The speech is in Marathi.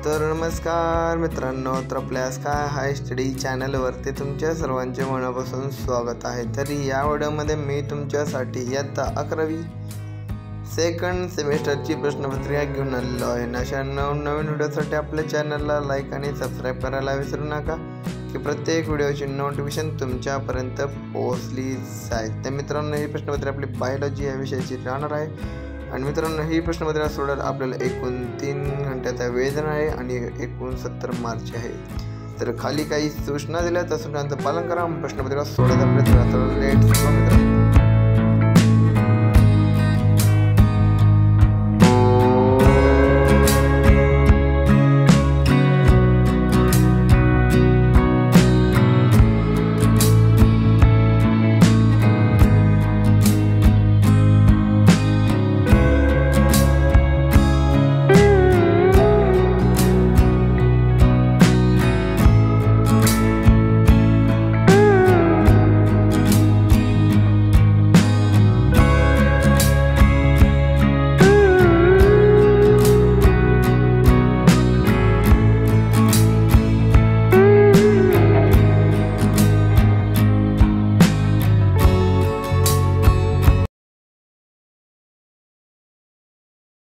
तर नमस्कार मित्रांनो, तर आपल्या स्काय हाय स्टडी चॅनलवरती तुमच्या सर्वांचे मनापासून स्वागत आहे। तर या व्हिडिओमध्ये मी तुमच्यासाठी इयत्ता 11वी सेकंड सेमेस्टरची प्रश्नपत्रिका घेऊन आलेलो आहे। अशा नवीन व्हिडिओसाठी आपल्या चॅनलला लाईक आणि सबस्क्राईब करायला विसरू नका की प्रत्येक व्हिडिओची नोटिफिकेशन तुमच्यापर्यंत पोहोचली जाईल। तर मित्रांनो, ही प्रश्नपत्रिका आपली बायोलॉजी या विषयाची राहणार आहे। आणि मित्रांनो, ही प्रश्नपत्रिका सोडवायला आपल्याला एकूण 3 घंट्याचा वेळ देणार आहे आणि एकूण 70 मार्कचे आहे। तर खाली काही सूचना दिल्या त्या सूचनांचं पालन करा, प्रश्नपत्रिका सोडवायचा प्रयत्न करा। लेट्स गो मित्रांनो।